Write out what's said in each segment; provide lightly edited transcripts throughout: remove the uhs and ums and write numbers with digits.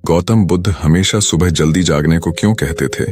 गौतम बुद्ध हमेशा सुबह जल्दी जागने को क्यों कहते थे?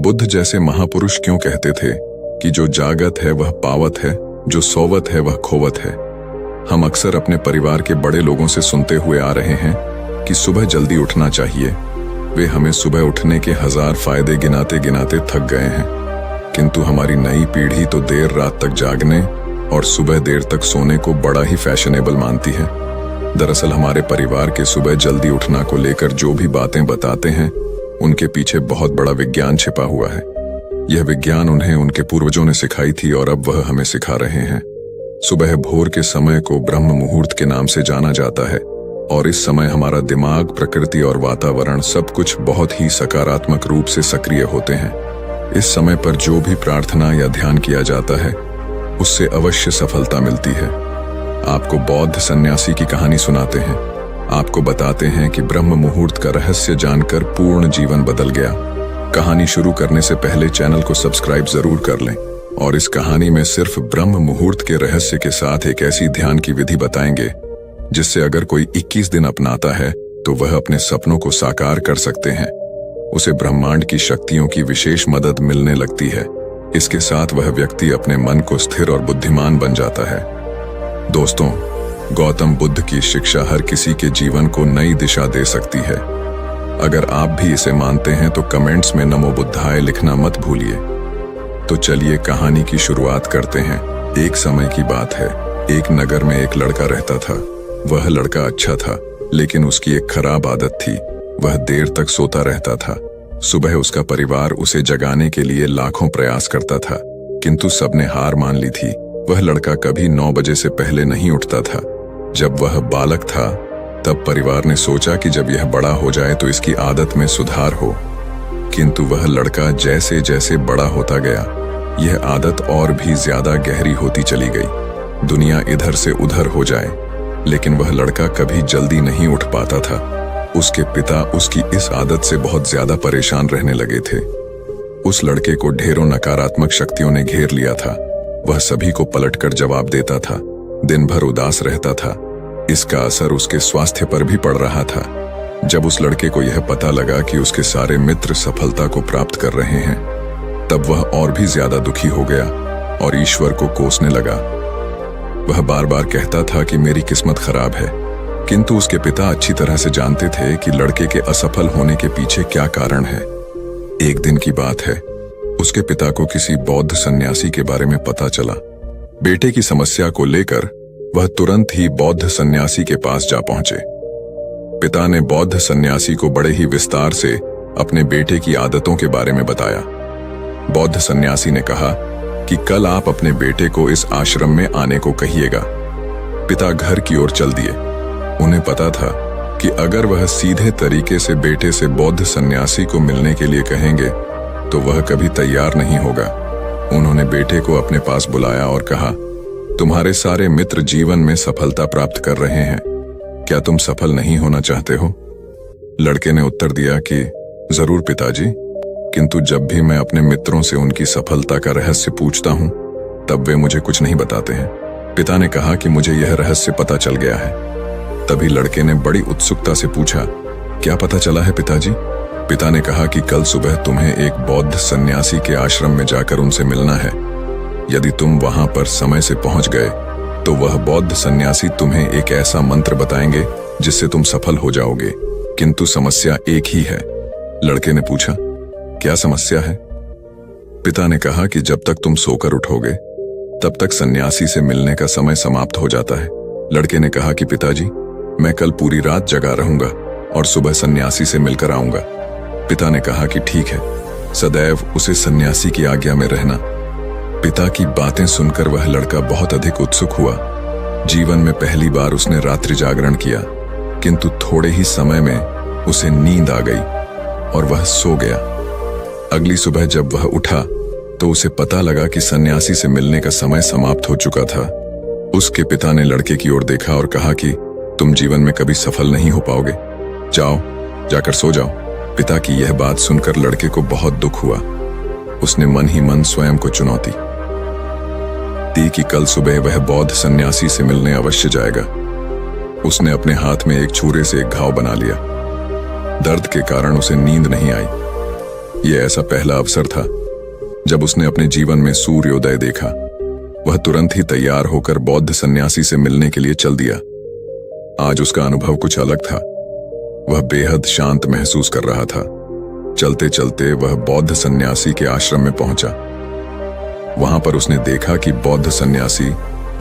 बुद्ध जैसे महापुरुष क्यों कहते थे कि जो जागत है वह पावत है, जो सोवत है वह खोवत है? हम अक्सर अपने परिवार के बड़े लोगों से सुनते हुए आ रहे हैं कि सुबह जल्दी उठना चाहिए। वे हमें सुबह उठने के 1000 फायदे गिनाते गिनाते थक गए हैं, किंतु हमारी नई पीढ़ी तो देर रात तक जागने और सुबह देर तक सोने को बड़ा ही फैशनेबल मानती है। दरअसल हमारे परिवार के सुबह जल्दी उठना को लेकर जो भी बातें बताते हैं, उनके पीछे बहुत बड़ा विज्ञान छिपा हुआ है। यह विज्ञान उन्हें उनके पूर्वजों ने सिखाई थी और अब वह हमें सिखा रहे हैं। सुबह भोर के समय को ब्रह्म मुहूर्त के नाम से जाना जाता है और इस समय हमारा दिमाग, प्रकृति और वातावरण सब कुछ बहुत ही सकारात्मक रूप से सक्रिय होते हैं। इस समय पर जो भी प्रार्थना या ध्यान किया जाता है, उससे अवश्य सफलता मिलती है। आपको बौद्ध सन्यासी की कहानी सुनाते हैं। आपको बताते हैं कि ब्रह्म मुहूर्त का रहस्य जानकर पूर्ण जीवन बदल गया। कहानी शुरू करने से पहले चैनल को सब्सक्राइब जरूर कर लें और इस कहानी में सिर्फ ब्रह्म मुहूर्त के रहस्य के साथ एक ऐसी ध्यान की विधि बताएंगे जिससे अगर कोई 21 दिन अपनाता है तो वह अपने सपनों को साकार कर सकते हैं। उसे ब्रह्मांड की शक्तियों की विशेष मदद मिलने लगती है। इसके साथ वह व्यक्ति अपने मन को स्थिर और बुद्धिमान बन जाता है। दोस्तों, गौतम बुद्ध की शिक्षा हर किसी के जीवन को नई दिशा दे सकती है। अगर आप भी इसे मानते हैं तो कमेंट्स में नमो बुद्धाय लिखना मत भूलिए। तो चलिए कहानी की शुरुआत करते हैं। एक समय की बात है, एक नगर में एक लड़का रहता था। वह लड़का अच्छा था, लेकिन उसकी एक खराब आदत थी। वह देर तक सोता रहता था। सुबह उसका परिवार उसे जगाने के लिए लाखों प्रयास करता था, किंतु सबने हार मान ली थी। वह लड़का कभी 9 बजे से पहले नहीं उठता था। जब वह बालक था, तब परिवार ने सोचा कि जब यह बड़ा हो जाए तो इसकी आदत में सुधार हो, किंतु वह लड़का जैसे जैसे बड़ा होता गया, यह आदत और भी ज्यादा गहरी होती चली गई। दुनिया इधर से उधर हो जाए, लेकिन वह लड़का कभी जल्दी नहीं उठ पाता था। उसके पिता उसकी इस आदत से बहुत ज्यादा परेशान रहने लगे थे। उस लड़के को ढेरों नकारात्मक शक्तियों ने घेर लिया था। वह सभी को पलटकर जवाब देता था, दिन भर उदास रहता था। इसका असर उसके स्वास्थ्य पर भी पड़ रहा था। जब उस लड़के को यह पता लगा कि उसके सारे मित्र सफलता को प्राप्त कर रहे हैं, तब वह और भी ज्यादा दुखी हो गया और ईश्वर को कोसने लगा। वह बार बार कहता था कि मेरी किस्मत खराब है, किंतु उसके पिता अच्छी तरह से जानते थे कि लड़के के असफल होने के पीछे क्या कारण है। एक दिन की बात है, उसके पिता को किसी बौद्ध सन्यासी के बारे में पता चला। बेटे की समस्या को लेकर वह तुरंत ही बौद्ध सन्यासी के पास जा पहुंचे। पिता ने बौद्ध सन्यासी को बड़े ही विस्तार से अपने बेटे की आदतों के बारे में बताया। बौद्ध सन्यासी ने कहा कि कल आप अपने बेटे को इस आश्रम में आने को कहिएगा। पिता घर की ओर चल दिए। उन्हें पता था कि अगर वह सीधे तरीके से बेटे से बौद्ध सन्यासी को मिलने के लिए कहेंगे तो वह कभी तैयार नहीं होगा। उन्होंने बेटे को अपने पास बुलाया और कहा, तुम्हारे सारे मित्र जीवन में सफलता प्राप्त कर रहे हैं, क्या तुम सफल नहीं होना चाहते हो? लड़के ने उत्तर दिया कि जरूर पिताजी, किंतु जब भी मैं अपने मित्रों से उनकी सफलता का रहस्य पूछता हूं, तब वे मुझे कुछ नहीं बताते हैं। पिता ने कहा कि मुझे यह रहस्य पता चल गया है। तभी लड़के ने बड़ी उत्सुकता से पूछा, क्या पता चला है पिताजी? पिता ने कहा कि कल सुबह तुम्हें एक बौद्ध सन्यासी के आश्रम में जाकर उनसे मिलना है। यदि तुम वहां पर समय से पहुंच गए तो वह बौद्ध सन्यासी तुम्हें एक ऐसा मंत्र बताएंगे जिससे तुम सफल हो जाओगे, किंतु समस्या एक ही है। लड़के ने पूछा, क्या समस्या है? पिता ने कहा कि जब तक तुम सोकर उठोगे तब तक सन्यासी से मिलने का समय समाप्त हो जाता है। लड़के ने कहा कि पिताजी, मैं कल पूरी रात जगा रहूंगा और सुबह सन्यासी से मिलकर आऊंगा। पिता ने कहा कि ठीक है, सदैव उसे सन्यासी की आज्ञा में रहना। पिता की बातें सुनकर वह लड़का बहुत अधिक उत्सुक हुआ। जीवन में पहली बार उसने रात्रि जागरण किया, किंतु थोड़े ही समय में उसे नींद आ गई और वह सो गया। अगली सुबह जब वह उठा तो उसे पता लगा कि सन्यासी से मिलने का समय समाप्त हो चुका था। उसके पिता ने लड़के की ओर देखा और कहा कि तुम जीवन में कभी सफल नहीं हो पाओगे, जाओ जाकर सो जाओ। पिता की यह बात सुनकर लड़के को बहुत दुख हुआ। उसने मन ही मन स्वयं को चुनौती दी कि कल सुबह वह बौद्ध सन्यासी से मिलने अवश्य जाएगा। उसने अपने हाथ में एक छुरे से एक घाव बना लिया। दर्द के कारण उसे नींद नहीं आई। यह ऐसा पहला अवसर था जब उसने अपने जीवन में सूर्योदय देखा। वह तुरंत ही तैयार होकर बौद्ध सन्यासी से मिलने के लिए चल दिया। आज उसका अनुभव कुछ अलग था। वह बेहद शांत महसूस कर रहा था। चलते चलते वह बौद्ध सन्यासी के आश्रम में पहुंचा। वहां पर उसने देखा कि बौद्ध सन्यासी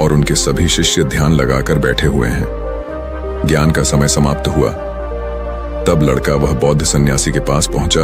और उनके सभी शिष्य ध्यान लगाकर बैठे हुए हैं। ज्ञान का समय समाप्त हुआ। तब लड़का वह बौद्ध सन्यासी के पास पहुंचा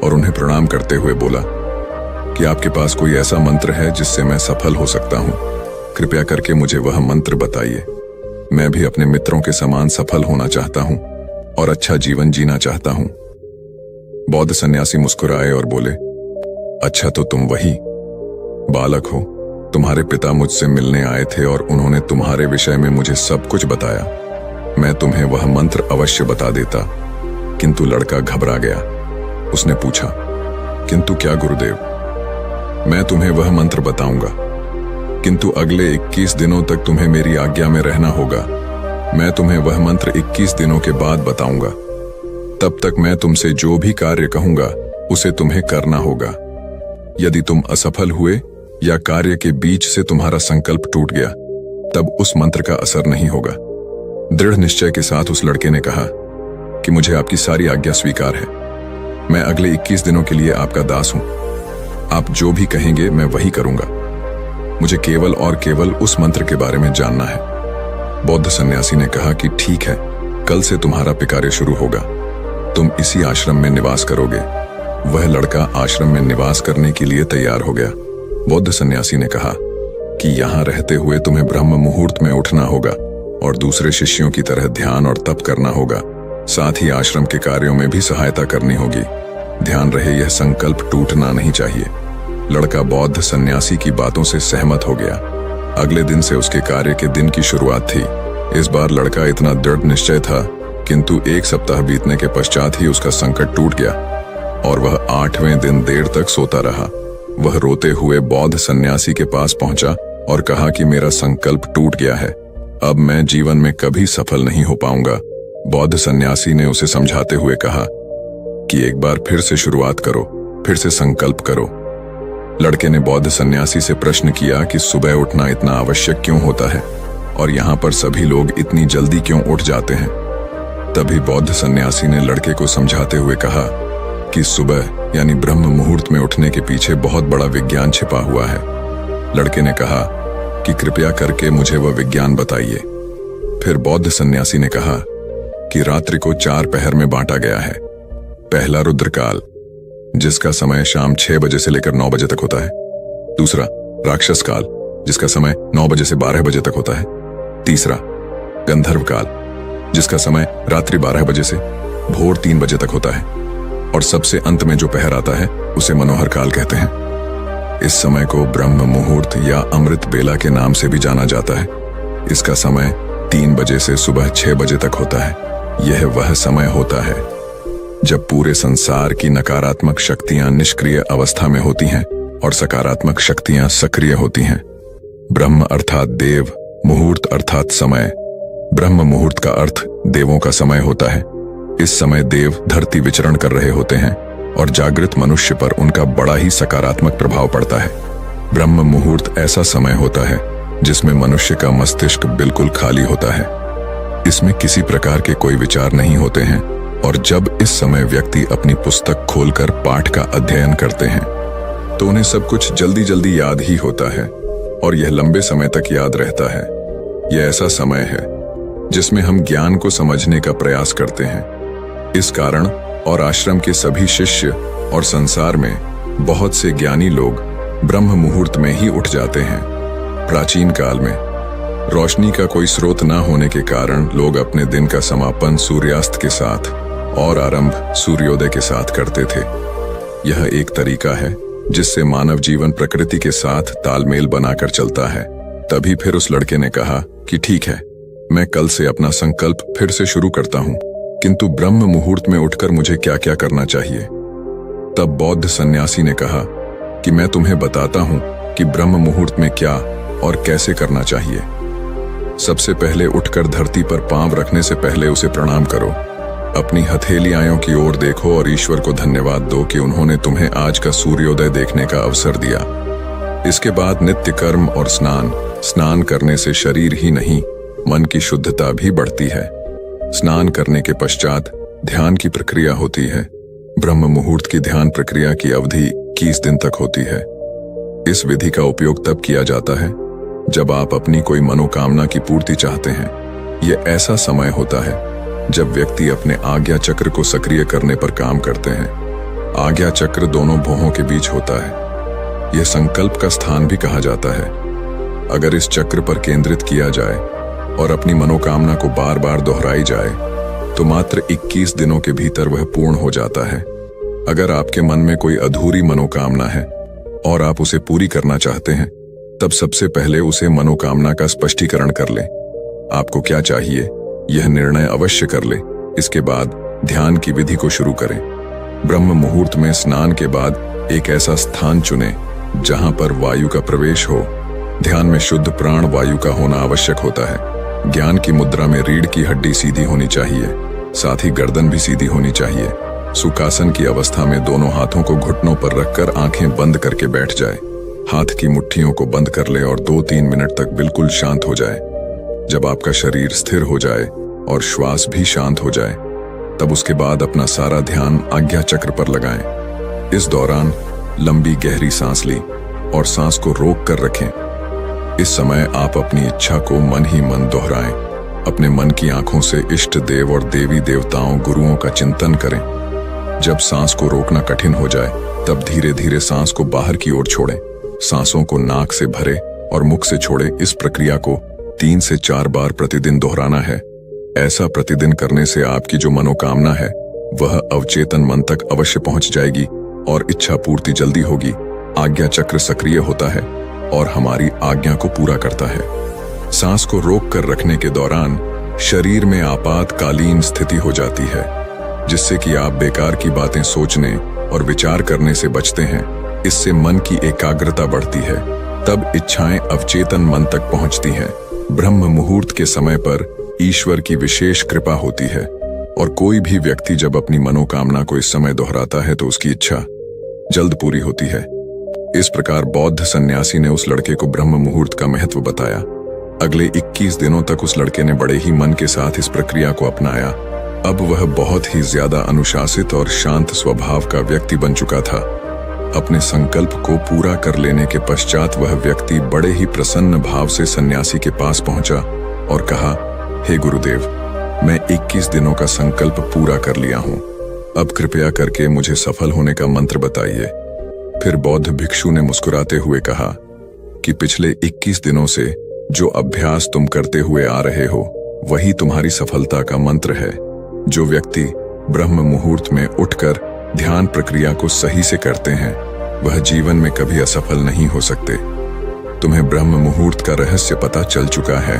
और उन्हें प्रणाम करते हुए बोला कि आपके पास कोई ऐसा मंत्र है जिससे मैं सफल हो सकता हूं? कृपया करके मुझे वह मंत्र बताइए। मैं भी अपने मित्रों के समान सफल होना चाहता हूं और अच्छा जीवन जीना चाहता हूं। बौद्ध सन्यासी मुस्कुराए और बोले, अच्छा तो तुम वही बालक हो। तुम्हारे पिता मुझसे मिलने आए थे और उन्होंने तुम्हारे विषय में मुझे सब कुछ बताया। मैं तुम्हें वह मंत्र अवश्य बता देता। किंतु लड़का घबरा गया। उसने पूछा, किंतु क्या गुरुदेव? मैं तुम्हें वह मंत्र बताऊंगा, किंतु अगले 21 दिनों तक तुम्हें मेरी आज्ञा में रहना होगा। मैं तुम्हें वह मंत्र 21 दिनों के बाद बताऊंगा। तब तक मैं तुमसे जो भी कार्य कहूंगा उसे तुम्हें करना होगा। यदि तुम असफल हुए या कार्य के बीच से तुम्हारा संकल्प टूट गया, तब उस मंत्र का असर नहीं होगा। दृढ़ निश्चय के साथ उस लड़के ने कहा कि मुझे आपकी सारी आज्ञा स्वीकार है। मैं अगले 21 दिनों के लिए आपका दास हूं। आप जो भी कहेंगे मैं वही करूंगा। मुझे केवल और केवल उस मंत्र के बारे में जानना है। बौद्ध सन्यासी ने कहा कि ठीक है, कल से तुम्हारा कार्य शुरू होगा। तुम इसी आश्रम में निवास करोगे। वह लड़का आश्रम में निवास करने के लिए तैयार हो गया। बौद्ध सन्यासी ने कहा कि यहाँ रहते हुए तुम्हें ब्रह्म मुहूर्त में उठना होगा और दूसरे शिष्यों की तरह ध्यान और तप करना होगा। साथ ही आश्रम के कार्यों में भी सहायता करनी होगी। ध्यान रहे, यह संकल्प टूटना नहीं चाहिए। लड़का बौद्ध सन्यासी की बातों से सहमत हो गया। अगले दिन से उसके कार्य के दिन की शुरुआत थी। इस बार लड़का इतना दृढ़ निश्चय था, किंतु 1 सप्ताह बीतने के पश्चात ही उसका संकट टूट गया और वह 8वें दिन देर तक सोता रहा। वह रोते हुए बौद्ध सन्यासी के पास पहुंचा और कहा कि मेरा संकल्प टूट गया है। अब मैं जीवन में कभी सफल नहीं हो पाऊंगा। बौद्ध सन्यासी ने उसे समझाते हुए कहा कि एक बार फिर से शुरुआत करो, फिर से संकल्प करो। लड़के ने बौद्ध सन्यासी से प्रश्न किया कि सुबह उठना इतना आवश्यक क्यों होता है और यहाँ पर सभी लोग इतनी जल्दी क्यों उठ जाते हैं। तभी बौद्ध सन्यासी ने लड़के को समझाते हुए कहा कि सुबह यानी ब्रह्म मुहूर्त में उठने के पीछे बहुत बड़ा विज्ञान छिपा हुआ है। लड़के ने कहा कि कृपया करके मुझे वह विज्ञान बताइए। फिर बौद्ध सन्यासी ने कहा कि रात्रि को 4 पहर में बांटा गया है। पहला रुद्रकाल, जिसका समय शाम 6 बजे से लेकर 9 बजे तक होता है। दूसरा राक्षस काल, जिसका समय 9 बजे से 12 बजे तक होता है। तीसरा गंधर्व काल, जिसका समय रात्रि 12 बजे से भोर 3 बजे तक होता है। और सबसे अंत में जो पहर आता है उसे मनोहर काल कहते हैं। इस समय को ब्रह्म मुहूर्त या अमृत बेला के नाम से भी जाना जाता है। इसका समय 3 बजे से सुबह 6 बजे तक होता है। यह वह समय होता है जब पूरे संसार की नकारात्मक शक्तियां निष्क्रिय अवस्था में होती हैं और सकारात्मक शक्तियां सक्रिय होती हैं। ब्रह्म अर्थात देव, मुहूर्त अर्थात समय। ब्रह्म मुहूर्त का अर्थ देवों का समय होता है। इस समय देव धरती विचरण कर रहे होते हैं और जागृत मनुष्य पर उनका बड़ा ही सकारात्मक प्रभाव पड़ता है। ब्रह्म मुहूर्त ऐसा समय होता है जिसमें मनुष्य का मस्तिष्क बिल्कुल खाली होता है। इसमें किसी प्रकार के कोई विचार नहीं होते हैं और जब इस समय व्यक्ति अपनी पुस्तक खोलकर पाठ का अध्ययन करते हैं तो उन्हें सब कुछ जल्दी जल्दी याद ही होता है और यह लंबे समय तक याद रहता है। यह ऐसा समय है जिसमें हम ज्ञान को समझने का प्रयास करते हैं। इस कारण और आश्रम के सभी शिष्य और संसार में बहुत से ज्ञानी लोग ब्रह्म मुहूर्त में ही उठ जाते हैं। प्राचीन काल में रोशनी का कोई स्रोत न होने के कारण लोग अपने दिन का समापन सूर्यास्त के साथ और आरंभ सूर्योदय के साथ करते थे। यह एक तरीका है जिससे मानव जीवन प्रकृति के साथ तालमेल बनाकर चलता है। तभी फिर उस लड़के ने कहा कि ठीक है, मैं कल से अपना संकल्प फिर से शुरू करता हूं, किंतु ब्रह्म मुहूर्त में उठकर मुझे क्या क्या करना चाहिए। तब बौद्ध सन्यासी ने कहा कि मैं तुम्हें बताता हूं कि ब्रह्म मुहूर्त में क्या और कैसे करना चाहिए। सबसे पहले उठकर धरती पर पांव रखने से पहले उसे प्रणाम करो। अपनी हथेलियों की ओर देखो और ईश्वर को धन्यवाद दो कि उन्होंने तुम्हें आज का सूर्योदय देखने का अवसर दिया। इसके बाद नित्य कर्म और स्नान करने से शरीर ही नहीं, मन की शुद्धता भी बढ़ती है। स्नान करने के पश्चात ध्यान की प्रक्रिया होती है। ब्रह्म मुहूर्त की ध्यान प्रक्रिया की अवधि 21 दिन तक होती है। इस विधि का उपयोग तब किया जाता है जब आप अपनी कोई मनोकामना की पूर्ति चाहते हैं। यह ऐसा समय होता है जब व्यक्ति अपने आज्ञा चक्र को सक्रिय करने पर काम करते हैं। आज्ञा चक्र दोनों भौहों के बीच होता है। यह संकल्प का स्थान भी कहा जाता है। अगर इस चक्र पर केंद्रित किया जाए और अपनी मनोकामना को बार बार दोहराई जाए तो मात्र 21 दिनों के भीतर वह पूर्ण हो जाता है। अगर आपके मन में कोई अधूरी मनोकामना है और आप उसे पूरी करना चाहते हैं, तब सबसे पहले उसे मनोकामना का स्पष्टीकरण कर लें। आपको क्या चाहिए, यह निर्णय अवश्य कर लें। इसके बाद ध्यान की विधि को शुरू करें। ब्रह्म मुहूर्त में स्नान के बाद एक ऐसा स्थान चुनें जहां पर वायु का प्रवेश हो। ध्यान में शुद्ध प्राण वायु का होना आवश्यक होता है। ज्ञान की मुद्रा में रीढ़ की हड्डी सीधी होनी चाहिए, साथ ही गर्दन भी सीधी होनी चाहिए। सुखासन की अवस्था में दोनों हाथों को घुटनों पर रखकर आंखें बंद करके बैठ जाए। हाथ की मुट्ठियों को बंद कर ले और 2-3 मिनट तक बिल्कुल शांत हो जाए। जब आपका शरीर स्थिर हो जाए और श्वास भी शांत हो जाए, तब उसके बाद अपना सारा ध्यान आज्ञा चक्र पर लगाएं। इस दौरान लंबी गहरी सांस ली और सांस को रोक कर रखें। इस समय आप अपनी इच्छा को मन ही मन दोहराएं। अपने मन की आंखों से इष्ट देव और देवी देवताओं गुरुओं का चिंतन करें। जब सांस को रोकना कठिन हो जाए, तब धीरे धीरे सांस को बाहर की ओर छोड़ें। सांसों को नाक से भरे और मुख से छोड़ें। इस प्रक्रिया को 3 से 4 बार प्रतिदिन दोहराना है। ऐसा प्रतिदिन करने से आपकी जो मनोकामना है वह अवचेतन मन तक अवश्य पहुंच जाएगी और इच्छा पूर्ति जल्दी होगी। आज्ञा चक्र सक्रिय होता है और हमारी आज्ञा को पूरा करता है। सांस को रोक कर रखने के दौरान शरीर में आपातकालीन स्थिति हो जाती है, जिससे कि आप बेकार की बातें सोचने और विचार करने से बचते हैं। इससे मन की एकाग्रता बढ़ती है। तब इच्छाएं अवचेतन मन तक पहुंचती हैं। ब्रह्म मुहूर्त के समय पर ईश्वर की विशेष कृपा होती है और कोई भी व्यक्ति जब अपनी मनोकामना को इस समय दोहराता है तो उसकी इच्छा जल्द पूरी होती है। इस प्रकार बौद्ध सन्यासी ने उस लड़के को ब्रह्म मुहूर्त का महत्व बताया। अगले 21 दिनों तक उस लड़के ने बड़े ही मन के साथ इस प्रक्रिया को अपनाया। अब वह बहुत ही ज्यादा अनुशासित और शांत स्वभाव का व्यक्ति बन चुका था। अपने संकल्प को पूरा कर लेने के पश्चात वह व्यक्ति बड़े ही प्रसन्न भाव से सन्यासी के पास पहुंचा और कहा, हे गुरुदेव, मैं 21 दिनों का संकल्प पूरा कर लिया हूं। अब कृपया करके मुझे सफल होने का मंत्र बताइए। फिर बौद्ध भिक्षु ने मुस्कुराते हुए कहा कि पिछले 21 दिनों से जो अभ्यास तुम करते हुए आ रहे हो वही तुम्हारी सफलता का मंत्र है। जो व्यक्ति ब्रह्म मुहूर्त में उठकर ध्यान प्रक्रिया को सही से करते हैं वह जीवन में कभी असफल नहीं हो सकते। तुम्हें ब्रह्म मुहूर्त का रहस्य पता चल चुका है।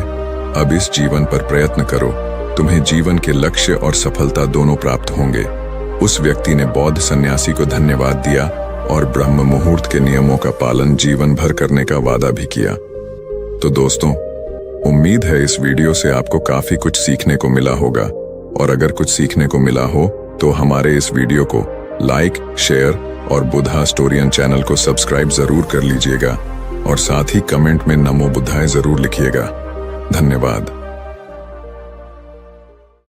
अब इस जीवन पर प्रयत्न करो, तुम्हें जीवन के लक्ष्य और सफलता दोनों प्राप्त होंगे। उस व्यक्ति ने बौद्ध सन्यासी को धन्यवाद दिया और ब्रह्म मुहूर्त के नियमों का पालन जीवन भर करने का वादा भी किया। तो दोस्तों, उम्मीद है इस वीडियो से आपको काफी कुछ सीखने को मिला होगा, और अगर कुछ सीखने को मिला हो तो हमारे इस वीडियो को लाइक, शेयर और बुद्धा स्टोरियन चैनल को सब्सक्राइब जरूर कर लीजिएगा और साथ ही कमेंट में नमो बुद्धाय जरूर लिखिएगा। धन्यवाद।